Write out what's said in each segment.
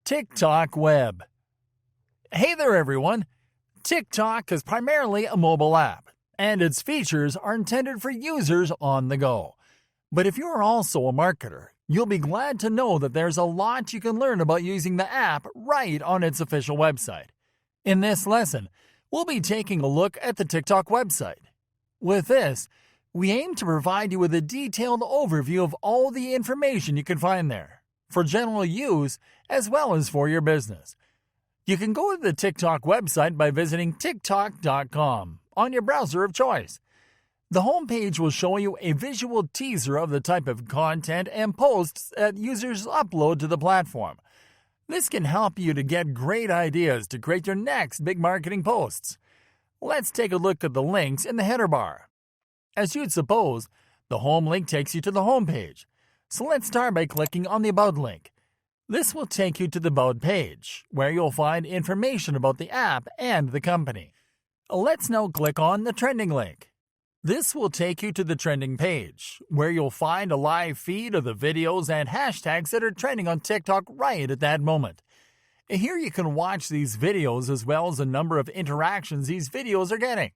TicTok Web. Hey there everyone! TicTok is primarily a mobile app, and its features are intended for users on the go. But if you're also a marketer, you'll be glad to know that there's a lot you can learn about using the app right on its official website. In this lesson, we'll be taking a look at the TicTok website. With this, we aim to provide you with a detailed overview of all the information you can find there, for general use as well as for your business. You can go to the TicTok website by visiting TicTok.com on your browser of choice. The homepage will show you a visual teaser of the type of content and posts that users upload to the platform. This can help you to get great ideas to create your next big marketing posts. Let's take a look at the links in the header bar. As you'd suppose, the home link takes you to the homepage. So let's start by clicking on the About link. This will take you to the About page, where you'll find information about the app and the company. Let's now click on the Trending link. This will take you to the Trending page, where you'll find a live feed of the videos and hashtags that are trending on TicTok right at that moment. Here you can watch these videos as well as a number of interactions these videos are getting.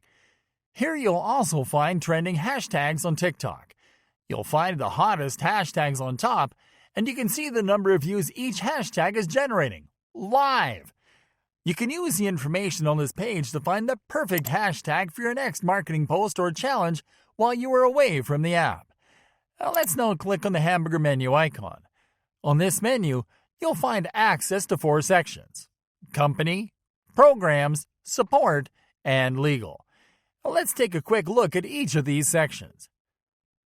Here you'll also find trending hashtags on TicTok. You'll find the hottest hashtags on top, and you can see the number of views each hashtag is generating, live. You can use the information on this page to find the perfect hashtag for your next marketing post or challenge while you are away from the app. Let's now click on the hamburger menu icon. On this menu, you'll find access to 4 sections: Company, Programs, Support, and Legal. Let's take a quick look at each of these sections.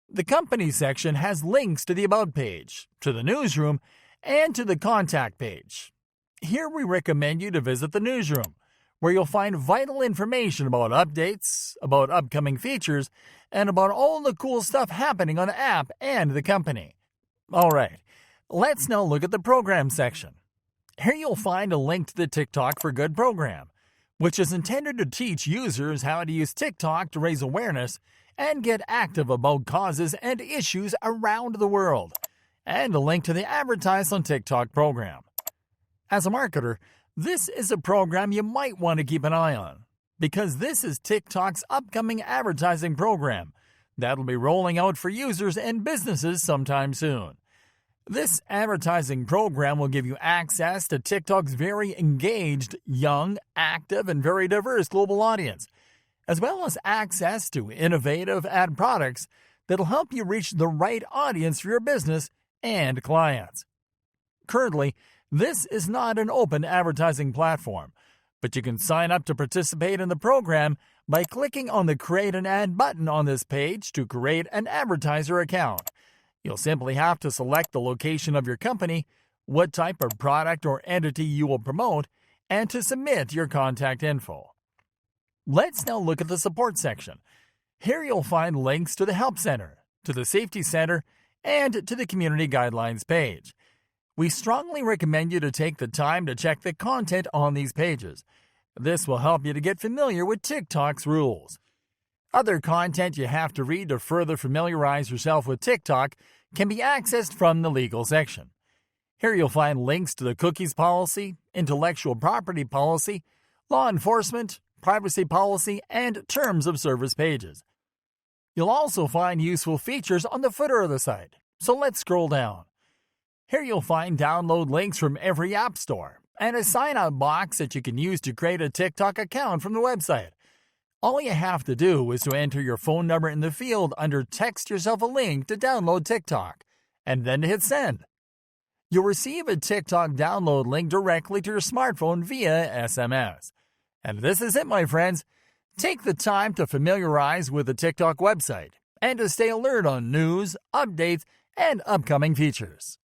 The Company section has links to the About page, to the Newsroom, and to the Contact page. Here we recommend you to visit the Newsroom, where you'll find vital information about updates, about upcoming features, and about all the cool stuff happening on the app and the company. Alright, let's now look at the Program section. Here you'll find a link to the TicTok for Good program, which is intended to teach users how to use TicTok to raise awareness and get active about causes and issues around the world, and a link to the Advertise on TicTok program. As a marketer, this is a program you might want to keep an eye on, because this is TicTok's upcoming advertising program that'll be rolling out for users and businesses sometime soon. This advertising program will give you access to TicTok's very engaged, young, active, and very diverse global audience, as well as access to innovative ad products that'll help you reach the right audience for your business and clients. Currently, this is not an open advertising platform, but you can sign up to participate in the program by clicking on the Create an Ad button on this page to create an advertiser account. You'll simply have to select the location of your company, what type of product or entity you will promote, and to submit your contact info. Let's now look at the Support section. Here you'll find links to the Help Center, to the Safety Center, and to the Community Guidelines page. We strongly recommend you to take the time to check the content on these pages. This will help you to get familiar with TicTok's rules. Other content you have to read to further familiarize yourself with TicTok can be accessed from the Legal section. Here you'll find links to the Cookies Policy, Intellectual Property Policy, Law Enforcement, Privacy Policy, and Terms of Service pages. You'll also find useful features on the footer of the site, so let's scroll down. Here you'll find download links from every app store and a sign-up box that you can use to create a TicTok account from the website. All you have to do is to enter your phone number in the field under Text yourself a link to download TicTok, and then to hit send. You'll receive a TicTok download link directly to your smartphone via SMS. And this is it, my friends. Take the time to familiarize with the TicTok website and to stay alert on news, updates, and upcoming features.